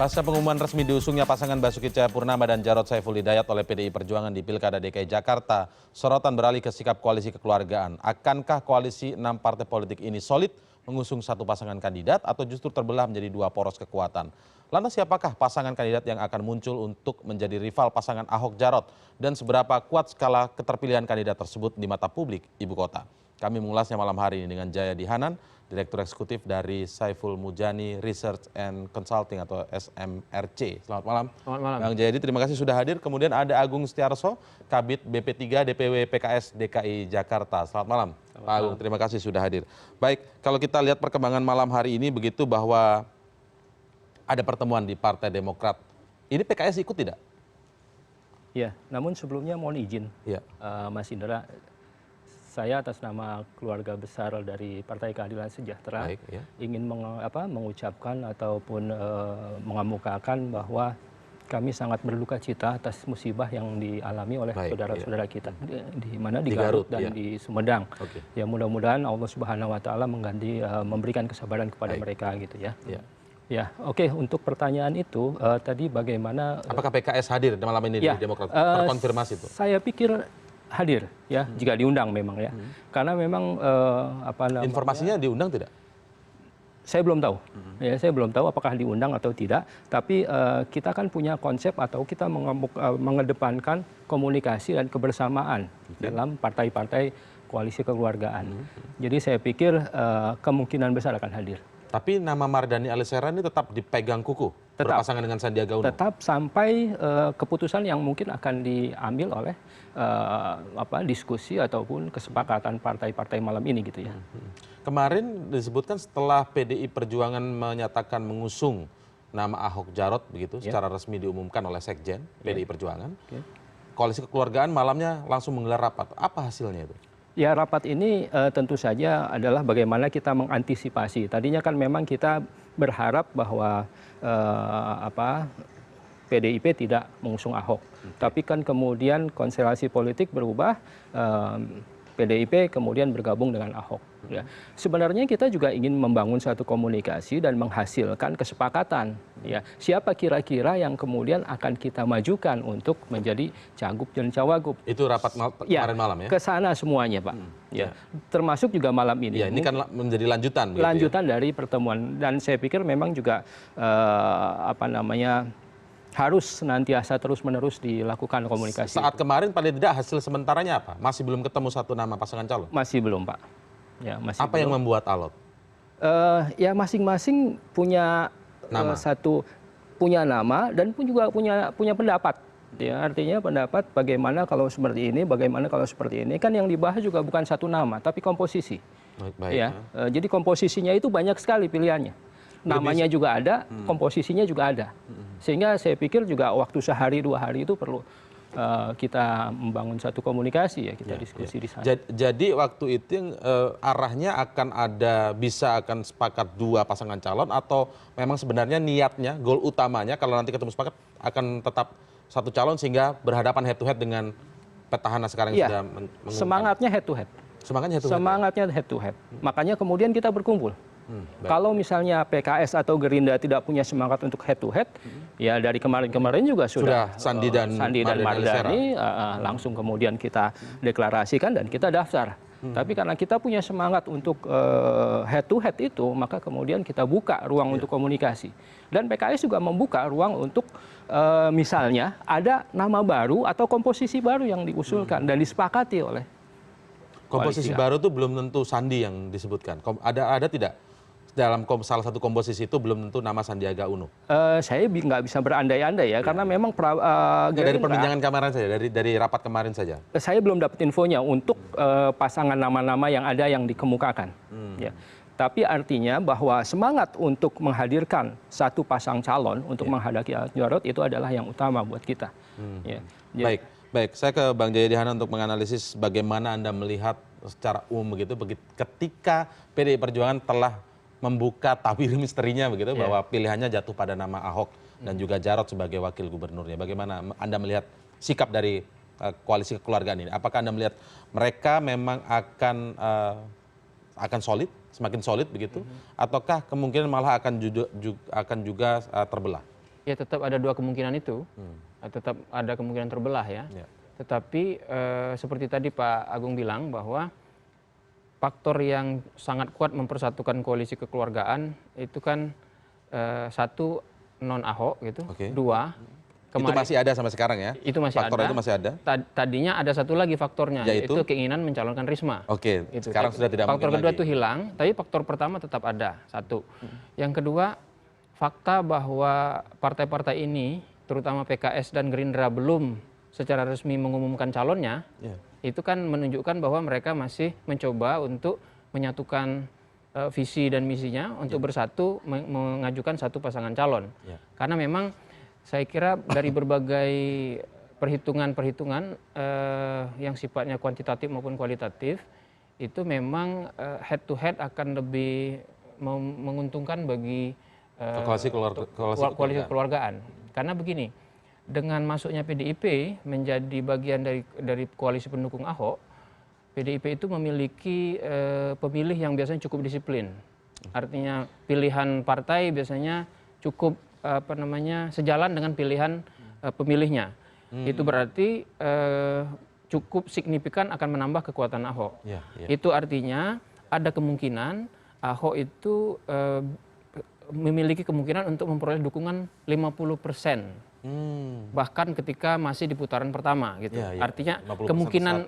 Pasca pengumuman resmi diusungnya pasangan Basuki Cahayapurnama dan Jarod Saiful Hidayat oleh PDI Perjuangan di Pilkada DKI Jakarta, sorotan beralih ke sikap koalisi kekeluargaan. Akankah koalisi 6 partai politik ini solid mengusung satu pasangan kandidat atau justru terbelah menjadi dua poros kekuatan? Lantas siapakah pasangan kandidat yang akan muncul untuk menjadi rival pasangan Ahok Jarot dan seberapa kuat skala keterpilihan kandidat tersebut di mata publik ibu kota? Kami mengulasnya malam hari ini dengan Jayadi Hanan, Direktur Eksekutif dari Saiful Mujani Research and Consulting atau SMRC. Selamat malam. Selamat malam. Bang Jayadi, terima kasih sudah hadir. Kemudian ada Agung Setiarso, Kabid BP3 DPW PKS DKI Jakarta. Selamat malam, Pak Agung. Terima kasih sudah hadir. Baik, kalau kita lihat perkembangan malam hari ini begitu bahwa ada pertemuan di Partai Demokrat. Ini PKS ikut tidak? Ya, namun sebelumnya mohon izin, Ya. Mas Indra. Saya atas nama keluarga besar dari Partai Keadilan Sejahtera Baik, ya. ingin mengucapkan ataupun mengemukakan bahwa kami sangat berduka cita atas musibah yang dialami oleh saudara-saudara kita di mana di Garut dan di Sumedang. Ya, mudah-mudahan Allah Subhanahu Wa Taala memberikan kesabaran kepada mereka gitu ya. Ya, oke. Untuk pertanyaan itu tadi bagaimana? Apakah PKS hadir malam ini di Demokrat? Terkonfirmasi itu? Saya pikir hadir ya, jika diundang memang ya. Karena memang informasinya diundang tidak? Saya belum tahu. Ya, saya belum tahu apakah diundang atau tidak, tapi kita kan punya konsep atau kita mengedepankan komunikasi dan kebersamaan dalam partai-partai koalisi kekeluargaan. Jadi saya pikir kemungkinan besar akan hadir. Tapi nama Mardhani Alisera ini tetap dipegang kuku, berpasangan dengan Sandiaga Uno? Tetap sampai keputusan yang mungkin akan diambil oleh diskusi ataupun kesepakatan partai-partai malam ini gitu ya. Kemarin disebutkan setelah PDI Perjuangan menyatakan mengusung nama Ahok Jarot begitu, secara resmi diumumkan oleh Sekjen PDI Perjuangan, koalisi kekeluargaan malamnya langsung menggelar rapat. Apa hasilnya itu? Ya, rapat ini tentu saja adalah bagaimana kita mengantisipasi. Tadinya kan memang kita berharap bahwa PDIP tidak mengusung Ahok. Tapi kan kemudian konstelasi politik berubah, PDIP kemudian bergabung dengan Ahok. Ya. Sebenarnya kita juga ingin membangun satu komunikasi dan menghasilkan kesepakatan. Ya. Siapa kira-kira yang kemudian akan kita majukan untuk menjadi cagup dan cawagup. Itu rapat kemarin malam ya? Ke sana semuanya, Pak. Ya. Termasuk juga malam ini. Ya, ini kan menjadi lanjutan. Lanjutan dari pertemuan. Dan saya pikir memang juga harus senantiasa terus-menerus dilakukan komunikasi. Saat kemarin paling tidak hasil sementaranya apa? Masih belum ketemu satu nama pasangan calon? Masih belum, Pak. Ya, masih apa yang membuat alot? Ya, masing-masing punya punya nama dan pun juga punya pendapat. Ya, artinya pendapat bagaimana kalau seperti ini, bagaimana kalau seperti ini. Kan yang dibahas juga bukan satu nama, tapi komposisi. Ya, jadi komposisinya itu banyak sekali pilihannya. Namanya juga ada, komposisinya juga ada. Sehingga saya pikir juga waktu sehari 2 hari itu perlu kita membangun satu komunikasi ya, kita diskusi di sana. Jadi waktu itu arahnya akan sepakat 2 pasangan calon atau memang sebenarnya niatnya, goal utamanya kalau nanti ketemu sepakat akan tetap satu calon sehingga berhadapan head to head dengan petahana sekarang yang sudah mengumumkan? Semangatnya head to head. Semangatnya head to head. Makanya kemudian kita berkumpul. Kalau misalnya PKS atau Gerindra tidak punya semangat untuk head to head, ya dari kemarin-kemarin juga sudah Sandi dan Mardhani langsung kemudian kita deklarasikan dan kita daftar. Tapi karena kita punya semangat untuk head to head itu, maka kemudian kita buka ruang untuk komunikasi. Dan PKS juga membuka ruang untuk misalnya ada nama baru atau komposisi baru yang diusulkan dan disepakati oleh komposisi baru itu belum tentu Sandi yang disebutkan. Ada tidak? Dalam salah satu komposisi itu belum tentu nama Sandiaga Uno. Saya nggak bisa berandai-andai ya, karena memang dari perbincangan kemarin saja, dari rapat kemarin saja. Saya belum dapat infonya untuk pasangan nama-nama yang ada yang dikemukakan. Ya. Tapi artinya bahwa semangat untuk menghadirkan satu pasang calon untuk menghadapi Jarot itu adalah yang utama buat kita. Ya. Baik. Saya ke Bang Jayadi Hanan untuk menganalisis bagaimana Anda melihat secara umum begitu ketika PDI Perjuangan telah membuka tabir misterinya begitu bahwa pilihannya jatuh pada nama Ahok dan juga Jarot sebagai wakil gubernurnya. Bagaimana Anda melihat sikap dari koalisi kekeluargaan ini? Apakah Anda melihat mereka memang akan solid, semakin solid begitu, ataukah kemungkinan malah akan juga terbelah? Ya tetap ada dua kemungkinan itu, tetap ada kemungkinan terbelah ya. Tetapi seperti tadi Pak Agung bilang bahwa faktor yang sangat kuat mempersatukan koalisi kekeluargaan itu kan satu non Ahok gitu, dua itu masih ada sampai sekarang ya? Itu masih faktor ada. Itu masih ada. Tadinya ada satu lagi faktornya, yaitu keinginan mencalonkan Risma. Oke. Itu. Sekarang sudah tidak faktor mungkin kedua lagi. itu hilang, tapi faktor pertama tetap ada satu. Yang kedua, fakta bahwa partai-partai ini, terutama PKS dan Gerindra belum secara resmi mengumumkan calonnya, itu kan menunjukkan bahwa mereka masih mencoba untuk menyatukan visi dan misinya untuk bersatu mengajukan satu pasangan calon. Karena memang saya kira dari berbagai perhitungan-perhitungan yang sifatnya kuantitatif maupun kualitatif, itu memang head to head akan lebih menguntungkan bagi koalisi kekeluargaan. Karena begini, dengan masuknya PDIP menjadi bagian dari koalisi pendukung Ahok, PDIP itu memiliki pemilih yang biasanya cukup disiplin. Artinya pilihan partai biasanya cukup sejalan dengan pilihan pemilihnya. Itu berarti cukup signifikan akan menambah kekuatan Ahok. Itu artinya ada kemungkinan Ahok itu memiliki kemungkinan untuk memperoleh dukungan 50%. Bahkan ketika masih di putaran pertama gitu. Artinya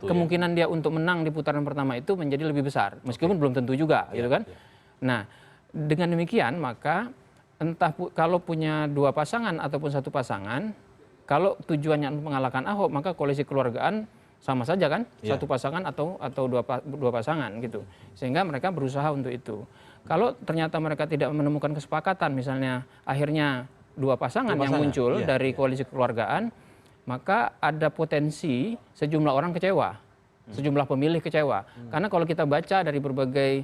kemungkinan dia untuk menang di putaran pertama itu menjadi lebih besar, meskipun belum tentu juga gitu kan. Nah, dengan demikian maka entah kalau punya dua pasangan ataupun satu pasangan, kalau tujuannya untuk mengalahkan Ahok, maka koalisi keluargaan sama saja kan, satu pasangan atau dua pasangan gitu. Sehingga mereka berusaha untuk itu. Kalau ternyata mereka tidak menemukan kesepakatan, misalnya akhirnya dua pasangan yang muncul dari koalisi kekeluargaan, maka ada potensi sejumlah orang kecewa, sejumlah pemilih kecewa. Karena kalau kita baca dari berbagai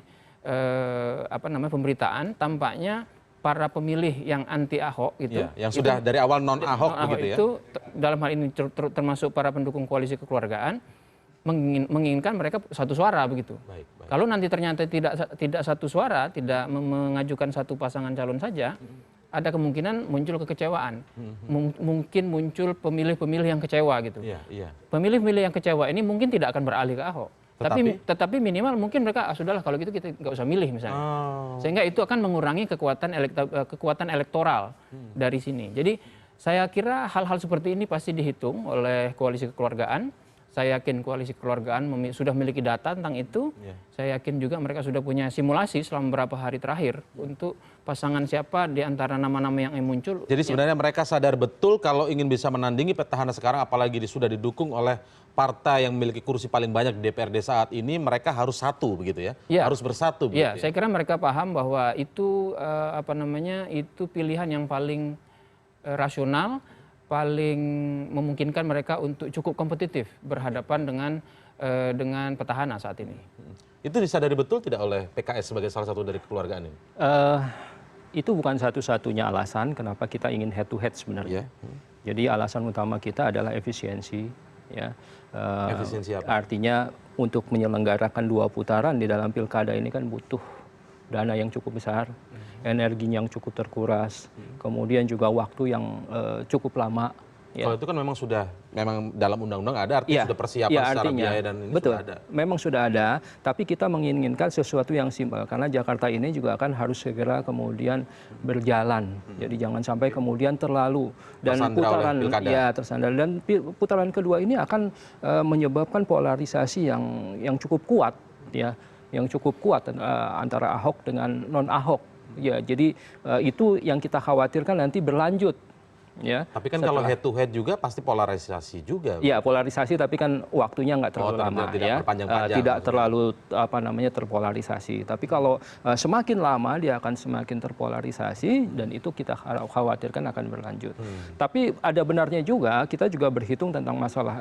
pemberitaan, tampaknya para pemilih yang anti Ahok gitu, yang sudah dari awal non Ahok begitu ya. Itu dalam hal ini termasuk para pendukung koalisi kekeluargaan menginginkan mereka satu suara begitu. Kalau nanti ternyata tidak satu suara, tidak mengajukan satu pasangan calon saja, ada kemungkinan muncul kekecewaan. Mungkin muncul pemilih-pemilih yang kecewa gitu. Pemilih-pemilih yang kecewa ini mungkin tidak akan beralih ke Ahok. Tetapi minimal mungkin mereka sudahlah kalau gitu kita nggak usah milih misalnya. Sehingga itu akan mengurangi kekuatan elektoral dari sini. Jadi saya kira hal-hal seperti ini pasti dihitung oleh koalisi kekeluargaan. Saya yakin koalisi kekeluargaan sudah memiliki data tentang itu. Saya yakin juga mereka sudah punya simulasi selama beberapa hari terakhir untuk pasangan siapa di antara nama-nama yang muncul. Jadi sebenarnya mereka sadar betul kalau ingin bisa menandingi petahana sekarang, apalagi sudah didukung oleh partai yang memiliki kursi paling banyak di DPRD saat ini, mereka harus satu begitu ya? Harus bersatu begitu. Saya kira mereka paham bahwa itu itu pilihan yang paling rasional, paling memungkinkan mereka untuk cukup kompetitif berhadapan dengan petahana saat ini. Itu disadari betul tidak oleh PKS sebagai salah satu dari kekeluargaan ini? Itu bukan satu-satunya alasan kenapa kita ingin head to head sebenarnya. Jadi alasan utama kita adalah efisiensi. Efisiensi apa? Artinya untuk menyelenggarakan dua putaran di dalam pilkada ini kan butuh dana yang cukup besar, energi yang cukup terkuras, kemudian juga waktu yang cukup lama. Kalau itu kan memang dalam undang-undang ada, artinya sudah persiapan secara biaya dan ini betul, sudah ada. Memang sudah ada, tapi kita menginginkan sesuatu yang simpel karena Jakarta ini juga kan harus segera kemudian berjalan. Jadi jangan sampai kemudian terlalu dan tersandar dan putaran kedua ini akan menyebabkan polarisasi yang cukup kuat yang cukup kuat antara Ahok dengan non Ahok. Jadi itu yang kita khawatirkan nanti berlanjut. Tapi kan kalau head to head juga pasti polarisasi juga. Polarisasi tapi kan waktunya nggak terlalu lama tidak terlalu terpolarisasi. Tapi kalau semakin lama dia akan semakin terpolarisasi dan itu kita khawatirkan akan berlanjut. Tapi ada benarnya juga kita juga berhitung tentang masalah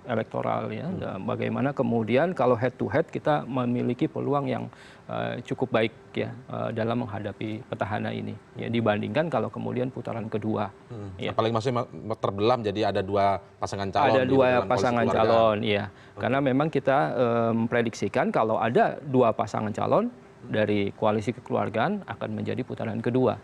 elektoral bagaimana kemudian kalau head to head kita memiliki peluang yang cukup baik dalam menghadapi petahana ini dibandingkan kalau kemudian putaran kedua. Apalagi maksudnya terbelam jadi ada dua pasangan calon. Ada dua pasangan calon, karena memang kita memprediksikan kalau ada dua pasangan calon dari koalisi kekeluargaan akan menjadi putaran kedua.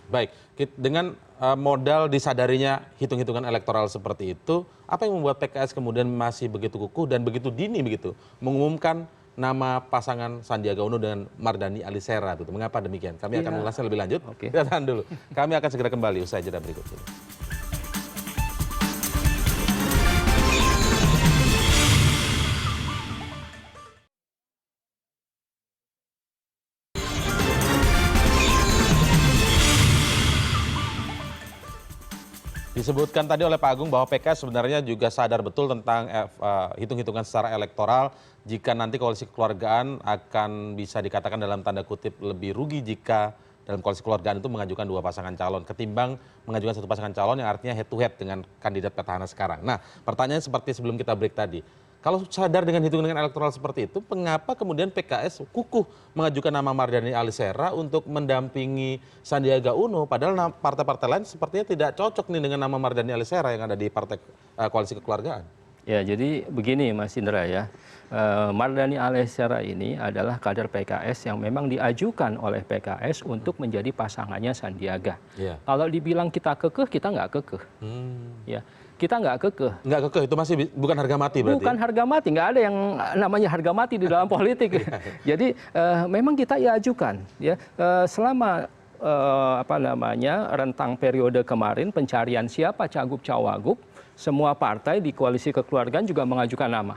Baik, dengan modal disadarinya hitung-hitungan elektoral seperti itu, apa yang membuat PKS kemudian masih begitu kukuh dan begitu dini begitu mengumumkan nama pasangan Sandiaga Uno dengan Mardhani Alisera? Mengapa demikian? Kami akan mengulasnya lebih lanjut. Kita tahan dulu. Kami akan segera kembali usai jeda berikut ini. Disebutkan tadi oleh Pak Agung bahwa PKS sebenarnya juga sadar betul tentang hitung-hitungan secara elektoral jika nanti koalisi kekeluargaan akan bisa dikatakan dalam tanda kutip lebih rugi jika dalam koalisi kekeluargaan itu mengajukan dua pasangan calon ketimbang mengajukan satu pasangan calon yang artinya head to head dengan kandidat petahana sekarang. Nah, pertanyaan seperti sebelum kita break tadi. Kalau sadar dengan hitung-hitungan elektoral seperti itu, mengapa kemudian PKS kukuh mengajukan nama Mardhani Alisera untuk mendampingi Sandiaga Uno, padahal partai-partai lain sepertinya tidak cocok nih dengan nama Mardhani Alisera yang ada di partai koalisi kekeluargaan? Ya, jadi begini Mas Indra ya, Mardhani Alisera ini adalah kader PKS yang memang diajukan oleh PKS untuk menjadi pasangannya Sandiaga. Kalau dibilang kita kekeh, kita nggak kekeh. Ya. Kita nggak kekeh. Nggak kekeh, itu masih bukan harga mati berarti? Bukan harga mati, nggak ada yang namanya harga mati di dalam politik. Jadi memang kita ajukan. Ya, selama rentang periode kemarin pencarian siapa cagup cawagup, semua partai di koalisi kekeluargaan juga mengajukan nama.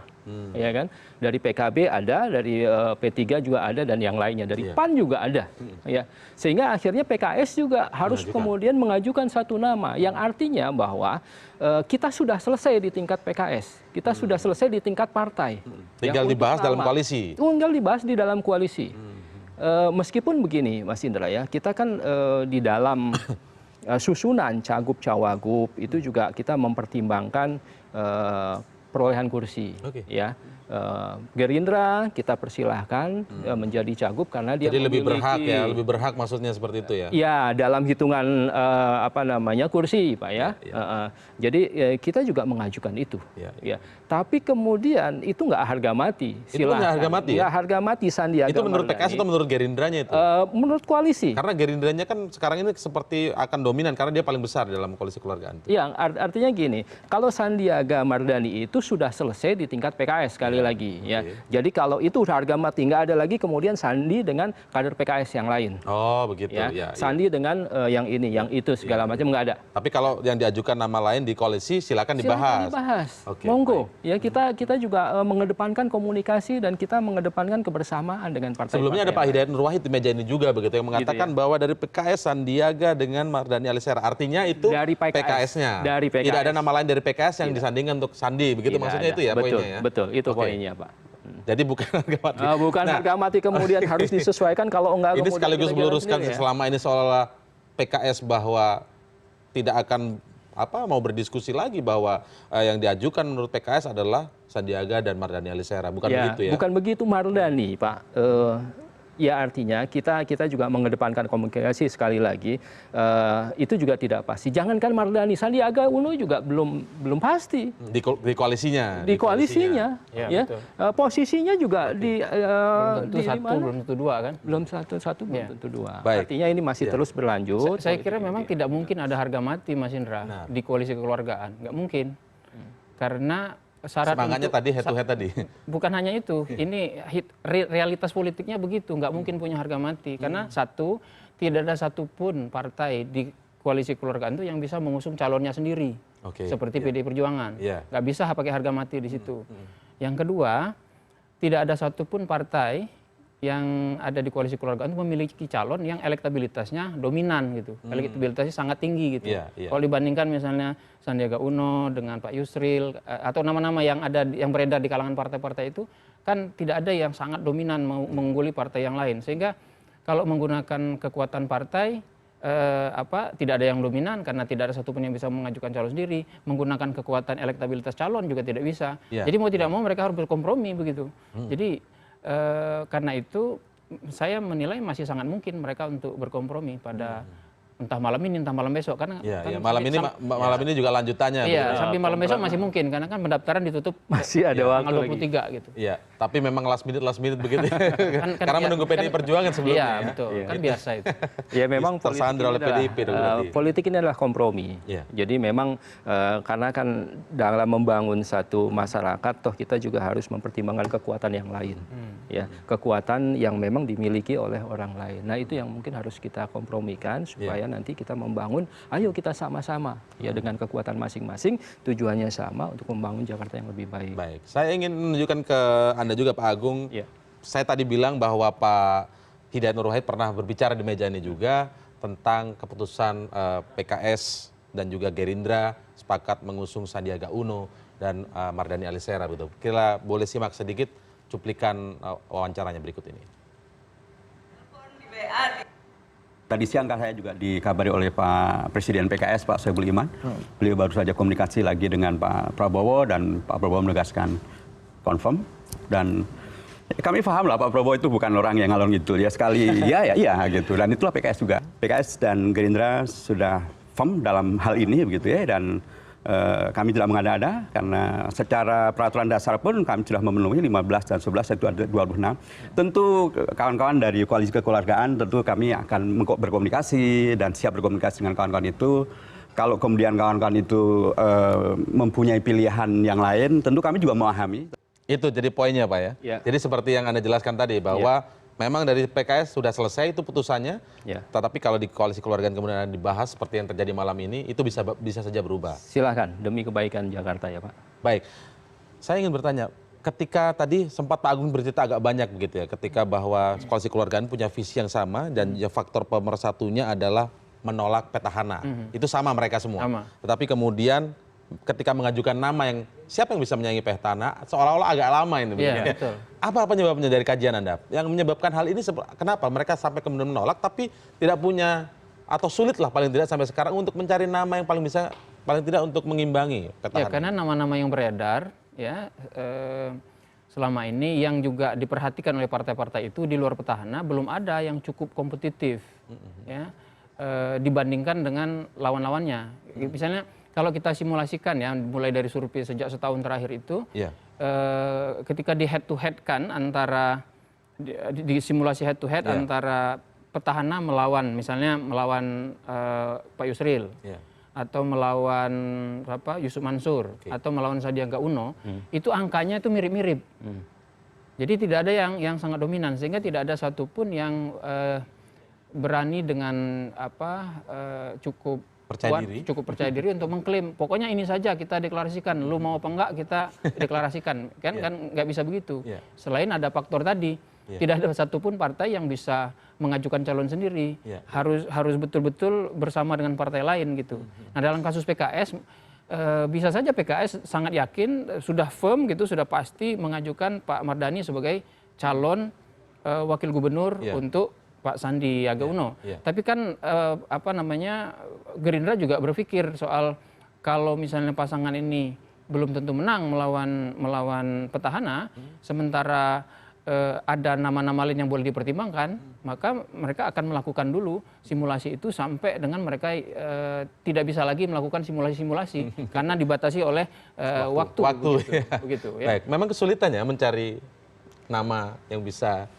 Ya kan? Dari PKB ada, dari P3 juga ada, dan yang lainnya. Dari PAN juga ada. Ya. Sehingga akhirnya PKS juga harus kemudian mengajukan satu nama. Yang artinya bahwa kita sudah selesai di tingkat PKS. Kita sudah selesai di tingkat partai. Tinggal dibahas dalam koalisi? Tinggal dibahas di dalam koalisi. Meskipun begini Mas Indra ya, kita kan di dalam susunan cagup cawagup itu juga kita mempertimbangkan perolehan kursi. Ya, Gerindra kita persilahkan menjadi cagup karena dia jadi lebih berhak ya, lebih berhak maksudnya seperti itu ya? Ya, dalam hitungan kursi Pak ya. Jadi kita juga mengajukan itu. Ya. Tapi kemudian itu nggak harga mati. Itu nggak harga mati ya? Nggak harga mati Sandiaga. Itu menurut PKS atau menurut Gerindranya itu? Menurut koalisi. Karena Gerindranya kan sekarang ini seperti akan dominan karena dia paling besar dalam koalisi keluargaan. Iya, artinya gini, kalau Sandiaga Mardhani itu sudah selesai di tingkat PKS sekali lagi ya. Jadi kalau itu harga mati, nggak ada lagi kemudian Sandi dengan kader PKS yang lain. Oh begitu ya. Sandi dengan yang ini, yang itu segala macam nggak ada. Tapi kalau yang diajukan nama lain di koalisi silakan dibahas. Silakan dibahas. Monggo. Ya, kita juga mengedepankan komunikasi dan kita mengedepankan kebersamaan dengan partai. Sebelumnya ada Pak Hidayat Nur Wahid di meja ini juga begitu yang mengatakan bahwa dari PKS Sandiaga dengan Mardhani Alisera, artinya itu dari PKS-nya. Dari PKS. Tidak ada nama lain dari PKS yang disandingkan untuk Sandi, begitu maksudnya itu ya poinnya ya? Betul, itu poinnya Pak. Jadi bukan harga mati. Bukan harga mati kemudian harus disesuaikan, kalau enggak ini sekaligus meluruskan selama ini seolah PKS bahwa tidak akan mau berdiskusi lagi bahwa yang diajukan menurut PKS adalah Sandiaga dan Mardhani Alisera, bukan begitu ya? Bukan begitu Mardhani Pak. Ya, artinya kita juga mengedepankan komunikasi sekali lagi, itu juga tidak pasti. Jangankan Mardhani, Sandiaga Uno juga belum pasti. Di koalisinya? Di koalisinya. Ya. Posisinya juga belum tentu satu, belum tentu dua kan? Belum satu, belum tentu dua. Baik. Artinya ini masih terus berlanjut. Saya kira memang tidak mungkin ada harga mati Mas Indra di koalisi kekeluargaan. Nggak mungkin. Karena semangatnya tadi head to head tadi. Bukan hanya itu, ini realitas politiknya begitu, nggak mungkin punya harga mati. Karena satu, tidak ada satupun partai di koalisi kekeluargaan itu yang bisa mengusung calonnya sendiri, seperti PDI Perjuangan. Nggak bisa pakai harga mati di situ. Yang kedua, tidak ada satupun partai yang ada di koalisi kekeluargaan itu memiliki calon yang elektabilitasnya dominan gitu, elektabilitasnya sangat tinggi gitu. Kalau dibandingkan misalnya Sandiaga Uno dengan Pak Yusril atau nama-nama yang ada yang beredar di kalangan partai-partai itu kan tidak ada yang sangat dominan mengungguli partai yang lain, sehingga kalau menggunakan kekuatan partai tidak ada yang dominan karena tidak ada satupun yang bisa mengajukan calon sendiri, menggunakan kekuatan elektabilitas calon juga tidak bisa. Jadi mau tidak mau mereka harus berkompromi begitu. Jadi karena itu saya menilai masih sangat mungkin mereka untuk berkompromi pada entah malam ini entah malam besok, karena malam ini juga lanjutannya. Iya, sampai malam besok masih mungkin karena kan pendaftaran ditutup masih ada waktu tanggal 23 gitu. Iya. Tapi memang last minute begitu. Karena menunggu PDI Perjuangan sebelumnya. Iya, betul. Kan biasa itu. Ya memang tersandra oleh PDIP. Politik ini adalah kompromi. Jadi memang karena kan dalam membangun satu masyarakat, toh kita juga harus mempertimbangkan kekuatan yang lain. Ya, kekuatan yang memang dimiliki oleh orang lain. Nah itu yang mungkin harus kita kompromikan supaya nanti kita membangun. Ayo kita sama-sama ya dengan kekuatan masing-masing. Tujuannya sama untuk membangun Jakarta yang lebih baik. Baik, saya ingin menunjukkan ke Anda juga Pak Agung. Saya tadi bilang bahwa Pak Hidayat Nur Wahid pernah berbicara di meja ini juga tentang keputusan PKS dan juga Gerindra sepakat mengusung Sandiaga Uno dan Mardhani Alisera. Betul. Kira boleh simak sedikit cuplikan wawancaranya berikut ini. Tadi siang saya juga dikabari oleh Pak Presiden PKS, Pak Soebul Iman. Beliau baru saja komunikasi lagi dengan Pak Prabowo dan Pak Prabowo menegaskan confirm. Dan kami paham lah Pak Prabowo itu bukan orang yang ngalor gitu. Ya sekali iya gitu. Dan itulah PKS juga. PKS dan Gerindra sudah firm dalam hal ini begitu ya. Dan kami tidak mengada-ada karena secara peraturan dasar pun kami sudah memenuhi 15 dan 11 itu ada 26. Tentu kawan-kawan dari koalisi kekeluargaan tentu kami akan berkomunikasi dan siap berkomunikasi dengan kawan-kawan itu. Kalau kemudian kawan-kawan itu mempunyai pilihan yang lain, tentu kami juga memahami. Itu jadi poinnya Pak ya. Jadi seperti yang Anda jelaskan tadi bahwa memang dari PKS sudah selesai itu putusannya, tetapi kalau di koalisi keluargaan kemudian dibahas seperti yang terjadi malam ini, itu bisa saja berubah. Silahkan, demi kebaikan Jakarta ya Pak. Baik, saya ingin bertanya, ketika tadi sempat Pak Agung bercerita agak banyak begitu ya, ketika bahwa koalisi keluargaan punya visi yang sama dan faktor pemersatunya adalah menolak petahana. Itu sama mereka semua. Tetapi kemudian ketika mengajukan nama yang siapa yang bisa menyaingi petahana, seolah-olah agak lama ini. Betul. Apa penyebabnya dari kajian Anda? Yang menyebabkan hal ini kenapa mereka sampai kemudian menolak tapi tidak punya atau sulit lah paling tidak sampai sekarang untuk mencari nama yang paling tidak untuk mengimbangi petahana? Ya karena nama-nama yang beredar ya selama ini yang juga diperhatikan oleh partai-partai itu di luar petahana belum ada yang cukup kompetitif ya dibandingkan dengan lawan-lawannya. Misalnya kalau kita simulasikan ya, mulai dari survei sejak setahun terakhir itu, ketika di head to head kan antara di simulasi head to head antara petahana melawan, misalnya melawan Pak Yusril, atau melawan Yusuf Mansur, atau melawan Sandiaga Uno, itu angkanya itu mirip-mirip. Jadi tidak ada yang sangat dominan, sehingga tidak ada satupun yang berani dengan cukup percaya diri untuk mengklaim pokoknya ini saja kita deklarasikan, lu mau apa enggak kita deklarasikan, kan nggak bisa begitu. Selain ada faktor tadi, tidak ada satupun partai yang bisa mengajukan calon sendiri, harus betul-betul bersama dengan partai lain gitu. Nah dalam kasus PKS bisa saja PKS sangat yakin sudah firm gitu, sudah pasti mengajukan Pak Mardhani sebagai calon wakil gubernur untuk Pak Sandiaga Uno. Tapi kan Gerindra juga berpikir soal kalau misalnya pasangan ini belum tentu menang melawan petahana, sementara ada nama-nama lain yang boleh dipertimbangkan, maka mereka akan melakukan dulu simulasi itu sampai dengan mereka tidak bisa lagi melakukan simulasi-simulasi karena dibatasi oleh waktu. Begitu, ya. Baik, memang kesulitannya mencari nama yang bisa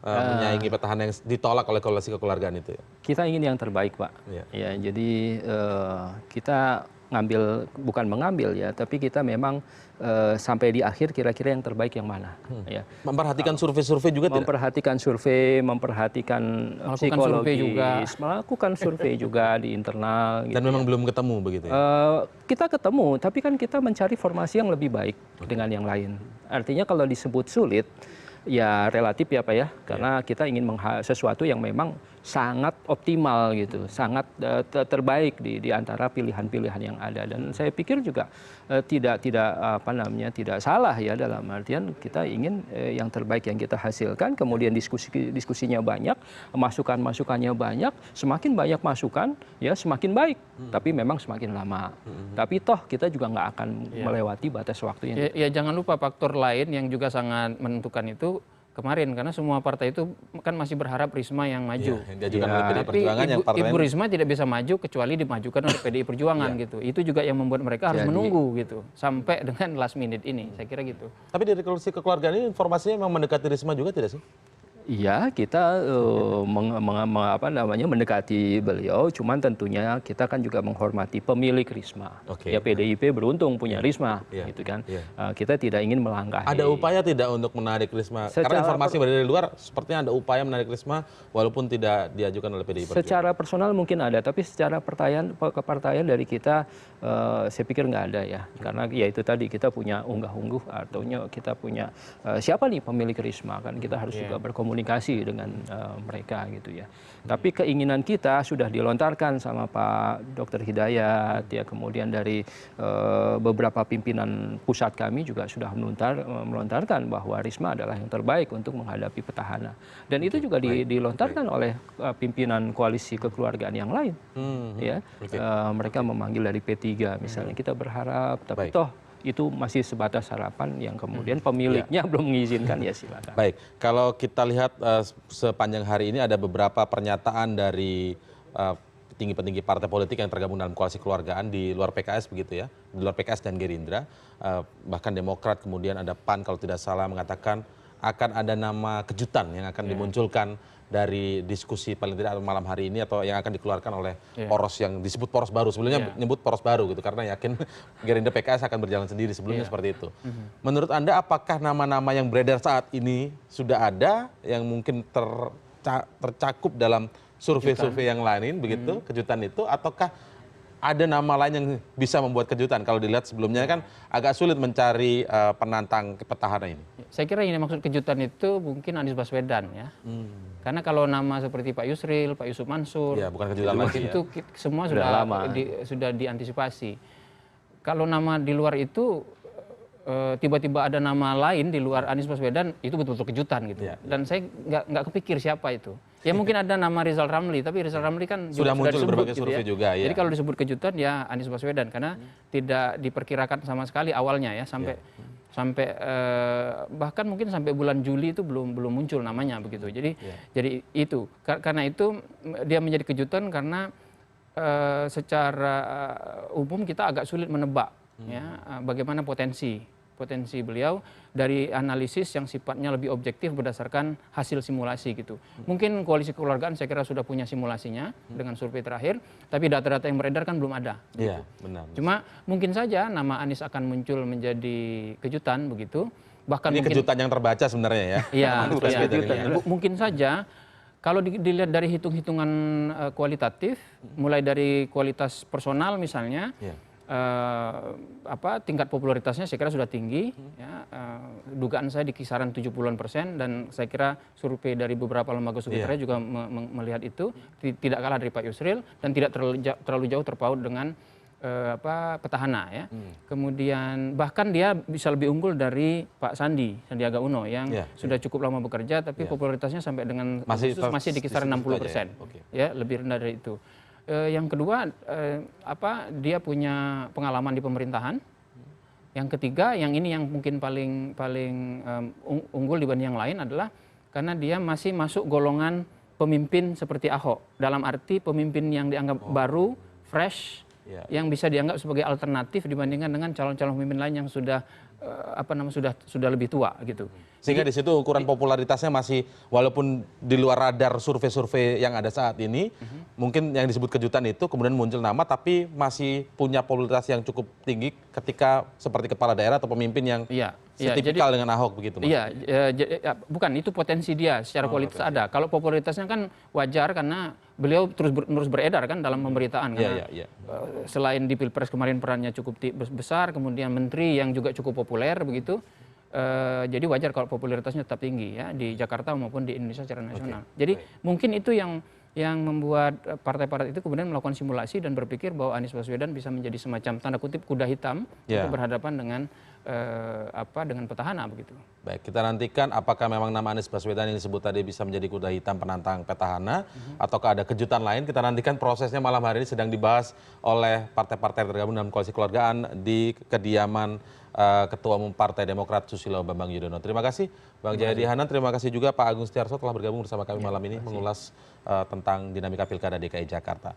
menyaingi petahana yang ditolak oleh koalisi kekeluargaan itu ya? Kita ingin yang terbaik Pak. Ya, jadi kita bukan mengambil ya, tapi kita memang sampai di akhir kira-kira yang terbaik yang mana. Ya. Memperhatikan survei-survei juga tidak? Memperhatikan survei, memperhatikan psikologis, melakukan survei juga di internal. Dan memang belum ketemu begitu ya? Kita ketemu, tapi kan kita mencari formasi yang lebih baik dengan yang lain. Artinya kalau disebut sulit, ya relatif ya Pak ya, karena kita ingin sesuatu yang memang sangat optimal gitu, sangat terbaik di antara pilihan-pilihan yang ada. Dan saya pikir juga tidak salah ya, dalam artian kita ingin yang terbaik yang kita hasilkan, kemudian diskusinya banyak, masukannya banyak, semakin banyak masukan ya semakin baik, tapi memang semakin lama. Tapi toh kita juga nggak akan melewati batas waktunya. Ya jangan lupa faktor lain yang juga sangat menentukan itu kemarin karena semua partai itu kan masih berharap Risma yang maju. Yang diajukan oleh PDI Tapi Perjuangan yang partai Ibu Risma tidak bisa maju kecuali dimajukan oleh PDI Perjuangan gitu. Itu juga yang membuat mereka harus menunggu gitu sampai dengan last minute ini. Saya kira gitu. Tapi dari koalisi kekeluargaan ini informasinya memang mendekati Risma juga tidak sih? Iya, kita mendekati beliau, cuman tentunya kita kan juga menghormati pemilik Risma. Ya PDIP beruntung punya Risma, gitu kan. Kita tidak ingin melangkahi. Ada upaya tidak untuk menarik Risma? Karena informasi dari luar sepertinya ada upaya menarik Risma walaupun tidak diajukan oleh PDI Perjuangan. Secara personal mungkin ada, tapi secara kepartaian dari kita, saya pikir nggak ada ya. Karena ya itu tadi kita punya unggah-ungguh, artinya kita punya siapa nih pemilik Risma, kan kita harus juga berkomunikasi dengan mereka gitu ya. Tapi keinginan kita sudah dilontarkan sama Pak Dr. Hidayat ya, kemudian dari beberapa pimpinan pusat kami juga sudah melontarkan bahwa Risma adalah yang terbaik untuk menghadapi petahana. Dan itu juga dilontarkan oleh pimpinan koalisi kekeluargaan yang lain. Ya, mereka memanggil dari P3 misalnya. Kita berharap, tapi toh itu masih sebatas harapan yang kemudian pemiliknya belum mengizinkan, ya silakan. Baik, kalau kita lihat sepanjang hari ini ada beberapa pernyataan dari petinggi-petinggi partai politik yang tergabung dalam koalisi keluargaan di luar PKS begitu ya, di luar PKS dan Gerindra, bahkan Demokrat, kemudian ada PAN kalau tidak salah mengatakan akan ada nama kejutan yang akan dimunculkan dari diskusi paling tidak malam hari ini atau yang akan dikeluarkan oleh poros yang disebut poros baru. Sebelumnya menyebut poros baru gitu karena yakin Gerindra PKS akan berjalan sendiri, sebelumnya seperti itu. Menurut Anda apakah nama-nama yang beredar saat ini sudah ada yang mungkin tercakup dalam survei-survei yang lain begitu, kejutan itu, ataukah ada nama lain yang bisa membuat kejutan? Kalau dilihat sebelumnya kan agak sulit mencari penantang petahana ini. Saya kira ini maksud kejutan itu mungkin Anies Baswedan ya. Karena kalau nama seperti Pak Yusril, Pak Yusuf Mansur, bukan kejutan lagi itu semua sudah diantisipasi. Kalau nama di luar itu tiba-tiba ada nama lain di luar Anies Baswedan, itu betul-betul kejutan gitu. Dan saya nggak kepikir siapa itu. Ya mungkin ada nama Rizal Ramli, tapi Rizal Ramli kan sudah muncul disebut, berbagai gitu survei ya. juga. Jadi kalau disebut kejutan ya Anies Baswedan karena tidak diperkirakan sama sekali awalnya ya sampai bahkan mungkin sampai bulan Juli itu belum muncul namanya begitu. Jadi itu karena itu dia menjadi kejutan karena secara umum kita agak sulit menebak ya bagaimana potensi beliau dari analisis yang sifatnya lebih objektif berdasarkan hasil simulasi gitu. Mungkin koalisi kekeluargaan saya kira sudah punya simulasinya dengan survei terakhir, tapi data-data yang beredar kan belum ada. Iya, benar. Cuma mungkin saja nama Anies akan muncul menjadi kejutan begitu. Bahkan ini mungkin, kejutan yang terbaca sebenarnya ya. Iya, mungkin saja kalau dilihat dari hitung-hitungan kualitatif, mulai dari kualitas personal misalnya. Tingkat popularitasnya saya kira sudah tinggi ya, dugaan saya di kisaran 70-an% dan saya kira survei dari beberapa lembaga survei juga melihat itu tidak kalah dari Pak Yusril dan tidak terlalu jauh terpaut dengan petahana ya. Kemudian bahkan dia bisa lebih unggul dari Pak Sandiaga Uno yang sudah cukup lama bekerja tapi popularitasnya sampai dengan masih di kisaran 60%. Ya, lebih rendah dari itu. Yang kedua, dia punya pengalaman di pemerintahan. Yang ketiga, yang ini yang mungkin paling unggul dibanding yang lain adalah karena dia masih masuk golongan pemimpin seperti Ahok. Dalam arti pemimpin yang dianggap baru, fresh, yang bisa dianggap sebagai alternatif dibandingkan dengan calon-calon pemimpin lain yang sudah lebih tua gitu. Sehingga di situ ukuran popularitasnya masih walaupun di luar radar survei-survei yang ada saat ini, mungkin yang disebut kejutan itu kemudian muncul nama tapi masih punya popularitas yang cukup tinggi ketika seperti kepala daerah atau pemimpin yang setipikal dengan Ahok begitu. Bukan itu potensi dia secara kualitas ada. Kalau popularitasnya kan wajar karena beliau terus beredar kan dalam pemberitaan karena selain di Pilpres kemarin perannya cukup besar, kemudian menteri yang juga cukup populer begitu. Jadi wajar kalau popularitasnya tetap tinggi ya di Jakarta maupun di Indonesia secara nasional. Jadi mungkin itu yang membuat partai-partai itu kemudian melakukan simulasi dan berpikir bahwa Anies Baswedan bisa menjadi semacam tanda kutip kuda hitam untuk berhadapan dengan dengan petahana begitu. Baik, kita nantikan apakah memang nama Anies Baswedan yang disebut tadi bisa menjadi kuda hitam penantang petahana, ataukah ada kejutan lain. Kita nantikan prosesnya malam hari ini sedang dibahas oleh partai-partai tergabung dalam koalisi keluargaan di kediaman Ketua Umum Partai Demokrat Susilo Bambang Yudhoyono. Terima kasih Bang Jayadi Hanan, terima kasih juga Pak Agung Setiarso telah bergabung bersama kami malam ini mengulas tentang dinamika Pilkada DKI Jakarta.